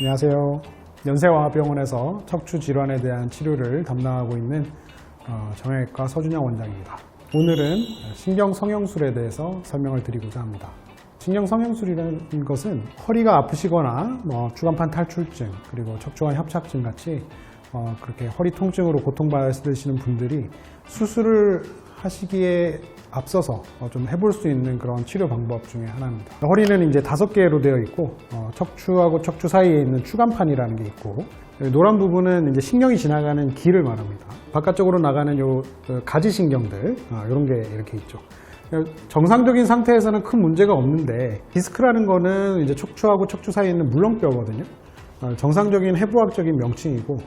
안녕하세요. 연세와합병원에서 척추 질환에 대한 치료를 담당하고 있는 정형외과 서준영 원장입니다. 오늘은 신경성형술에 대해서 설명을 드리고자 합니다. 신경성형술이라는 것은 허리가 아프시거나 추간판 탈출증 그리고 척추관 협착증 같이 그렇게 허리 통증으로 고통받으시는 분들이 수술을 하시기에 앞서서 좀 해볼 수 있는 그런 치료 방법 중에 하나입니다. 허리는 이제 5개로 되어 있고 척추하고 척추 사이에 있는 추간판이라는 게 있고, 노란 부분은 이제 신경이 지나가는 길을 말합니다. 바깥쪽으로 나가는 요 가지신경들 이런 게 이렇게 있죠. 정상적인 상태에서는 큰 문제가 없는데, 디스크라는 거는 이제 척추하고 척추 사이에 있는 물렁뼈거든요. 정상적인 해부학적인 명칭이고,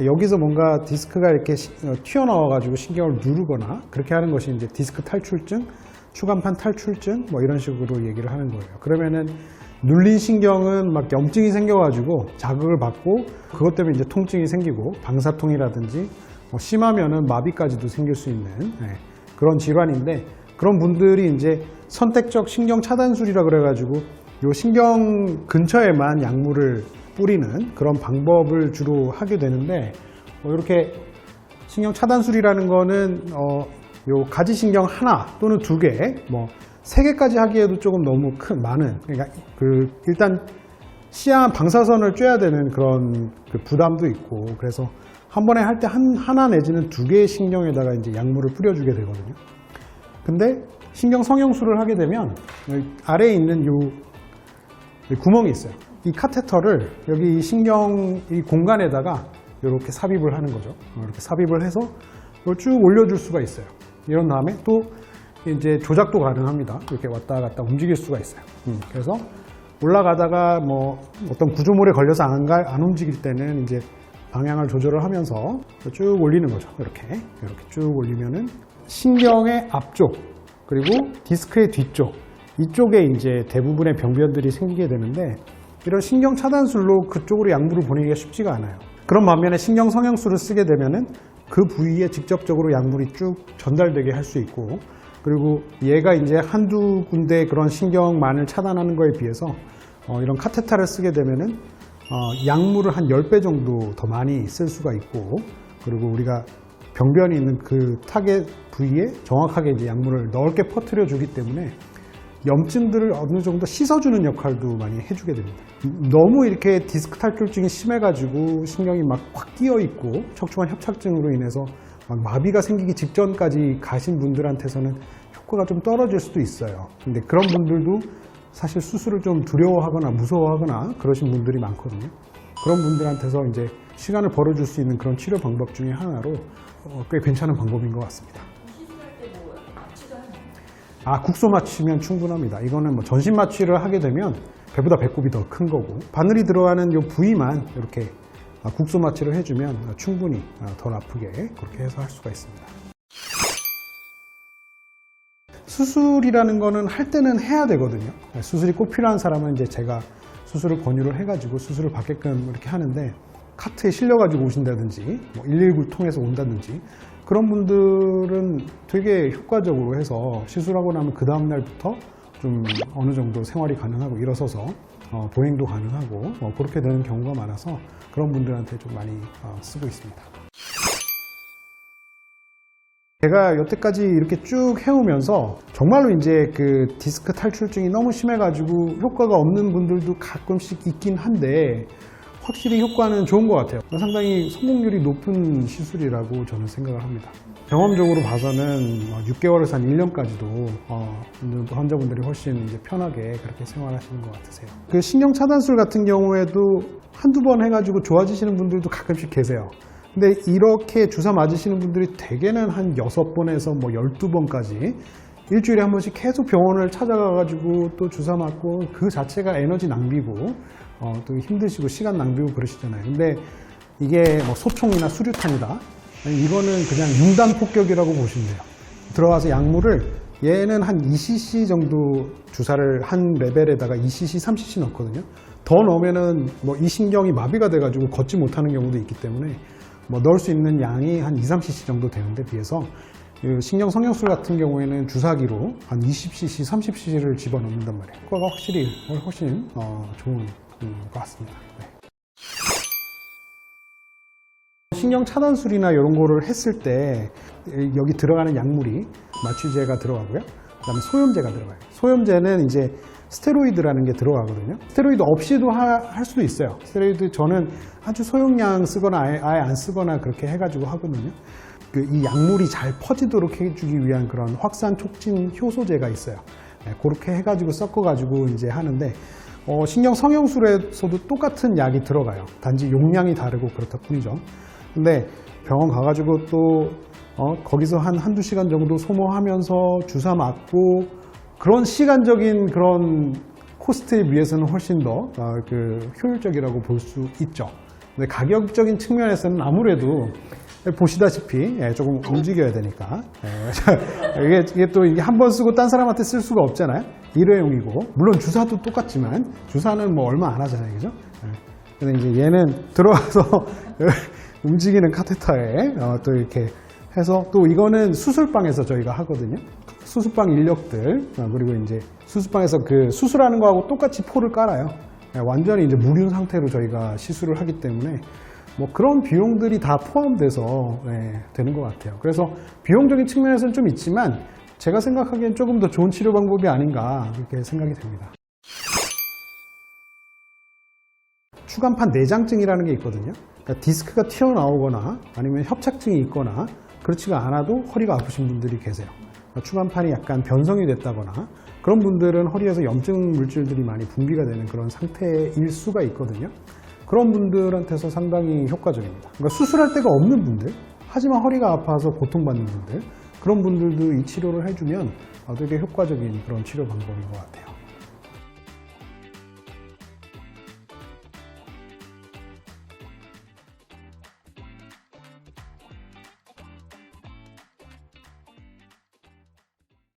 여기서 뭔가 디스크가 이렇게 튀어나와 가지고 신경을 누르거나 그렇게 하는 것이 이제 디스크 탈출증, 추간판 탈출증 이런 식으로 얘기를 하는 거예요. 그러면은 눌린 신경은 막 염증이 생겨 가지고 자극을 받고, 그것 때문에 이제 통증이 생기고 방사통이라든지 심하면은 마비까지도 생길 수 있는 그런 질환인데, 그런 분들이 이제 선택적 신경 차단술이라 그래 가지고 요 신경 근처에만 약물을 뿌리는 그런 방법을 주로 하게 되는데, 이렇게 신경 차단술이라는 거는 요 가지신경 하나 또는 2개, 3개까지 하기에도 조금 너무 많은, 그러니까 일단 시야 방사선을 쬐야 되는 그런 부담도 있고, 그래서 한 번에 할 때 하나 내지는 2개의 신경에다가 이제 약물을 뿌려주게 되거든요. 근데 신경 성형술을 하게 되면 아래에 있는 요 구멍이 있어요. 이 카테터를 여기 신경 이 공간에다가 이렇게 삽입을 하는 거죠. 이렇게 삽입을 해서 이걸 쭉 올려줄 수가 있어요. 이런 다음에 또 이제 조작도 가능합니다. 이렇게 왔다 갔다 움직일 수가 있어요. 그래서 올라가다가 어떤 구조물에 걸려서 안 움직일 때는 이제 방향을 조절을 하면서 쭉 올리는 거죠. 이렇게 쭉 올리면은 신경의 앞쪽 그리고 디스크의 뒤쪽, 이쪽에 이제 대부분의 병변들이 생기게 되는데, 이런 신경 차단술로 그쪽으로 약물을 보내기가 쉽지가 않아요. 그런 반면에 신경 성형술을 쓰게 되면은 그 부위에 직접적으로 약물이 쭉 전달되게 할 수 있고, 그리고 얘가 이제 한두 군데 그런 신경만을 차단하는 거에 비해서 이런 카테타를 쓰게 되면은 약물을 한 10배 정도 더 많이 쓸 수가 있고, 그리고 우리가 병변이 있는 그 타겟 부위에 정확하게 이제 약물을 넓게 퍼뜨려 주기 때문에 염증들을 어느 정도 씻어주는 역할도 많이 해주게 됩니다. 너무 이렇게 디스크 탈출증이 심해가지고 신경이 막 확 끼어 있고 척추관 협착증으로 인해서 막 마비가 생기기 직전까지 가신 분들한테서는 효과가 좀 떨어질 수도 있어요. 근데 그런 분들도 사실 수술을 좀 두려워하거나 무서워하거나 그러신 분들이 많거든요. 그런 분들한테서 이제 시간을 벌어줄 수 있는 그런 치료 방법 중에 하나로 꽤 괜찮은 방법인 것 같습니다. 국소 마취면 충분합니다. 이거는 전신 마취를 하게 되면 배보다 배꼽이 더 큰 거고, 바늘이 들어가는 이 부위만 이렇게 국소 마취를 해주면 충분히 덜 아프게 그렇게 해서 할 수가 있습니다. 수술이라는 거는 할 때는 해야 되거든요. 수술이 꼭 필요한 사람은 이제 제가 수술을 권유를 해가지고 수술을 받게끔 이렇게 하는데, 카트에 실려가지고 오신다든지 119 통해서 온다든지 그런 분들은 되게 효과적으로 해서 시술하고 나면 그 다음날부터 좀 어느 정도 생활이 가능하고 일어서서 보행도 가능하고 그렇게 되는 경우가 많아서 그런 분들한테 좀 많이 쓰고 있습니다. 제가 여태까지 이렇게 쭉 해오면서 정말로 이제 그 디스크 탈출증이 너무 심해가지고 효과가 없는 분들도 가끔씩 있긴 한데, 확실히 효과는 좋은 것 같아요. 상당히 성공률이 높은 시술이라고 저는 생각을 합니다. 경험적으로 봐서는 6개월에서 한 1년까지도 환자분들이 훨씬 이제 편하게 그렇게 생활하시는 것 같으세요. 그 신경 차단술 같은 경우에도 한두 번 해가지고 좋아지시는 분들도 가끔씩 계세요. 근데 이렇게 주사 맞으시는 분들이 대개는 한 6번에서 12번까지 일주일에 한 번씩 계속 병원을 찾아가가지고 또 주사 맞고, 그 자체가 에너지 낭비고 또 힘드시고 시간 낭비고 그러시잖아요. 근데 이게 소총이나 수류탄이다, 이거는 그냥 융단 폭격이라고 보시면 돼요. 들어가서 약물을, 얘는 한 2cc 정도 주사를 한 레벨에다가 2cc, 3cc 넣거든요. 더 넣으면은 이 신경이 마비가 돼가지고 걷지 못하는 경우도 있기 때문에 넣을 수 있는 양이 한 2, 3cc 정도 되는데 비해서 신경 성형술 같은 경우에는 주사기로 한 20cc, 30cc를 집어넣는단 말이에요. 효과가 훨씬 좋은 것 같습니다. 네. 신경 차단술이나 이런 거를 했을 때 여기 들어가는 약물이 마취제가 들어가고요. 그다음에 소염제가 들어가요. 소염제는 이제 스테로이드라는 게 들어가거든요. 스테로이드 없이도 할 수도 있어요. 스테로이드 저는 아주 소용량 쓰거나 아예 안 쓰거나 그렇게 해가지고 하거든요. 이 약물이 잘 퍼지도록 해주기 위한 그런 확산 촉진 효소제가 있어요. 그렇게 해가지고 섞어가지고 이제 하는데 신경 성형술에서도 똑같은 약이 들어가요. 단지 용량이 다르고 그렇다 뿐이죠. 근데 병원 가가지고 또 거기서 한두 시간 정도 소모하면서 주사 맞고 그런 시간적인 그런 코스트에 비해서는 훨씬 더 효율적이라고 볼 수 있죠. 근데 가격적인 측면에서는 아무래도 보시다시피 조금 움직여야 되니까 이게 또 한 번 쓰고 딴 사람한테 쓸 수가 없잖아요. 일회용이고 물론 주사도 똑같지만 주사는 뭐 얼마 안 하잖아요, 그죠? 근데 이제 얘는 들어가서 움직이는 카테터에 또 이렇게 해서 또 이거는 수술방에서 저희가 하거든요. 수술방 인력들 그리고 이제 수술방에서 그 수술하는 거하고 똑같이 포를 깔아요. 완전히 이제 무륜 상태로 저희가 시술을 하기 때문에 뭐 그런 비용들이 다 포함돼서 되는 것 같아요. 그래서 비용적인 측면에서는 좀 있지만 제가 생각하기엔 조금 더 좋은 치료 방법이 아닌가 그렇게 생각이 됩니다. 추간판 내장증이라는 게 있거든요. 그러니까 디스크가 튀어나오거나 아니면 협착증이 있거나 그렇지가 않아도 허리가 아프신 분들이 계세요. 추간판이 약간 변성이 됐다거나 그런 분들은 허리에서 염증 물질들이 많이 분비가 되는 그런 상태일 수가 있거든요. 그런 분들한테서 상당히 효과적입니다. 그러니까 수술할 데가 없는 분들, 하지만 허리가 아파서 고통받는 분들, 그런 분들도 이 치료를 해주면 되게 효과적인 그런 치료 방법인 것 같아요.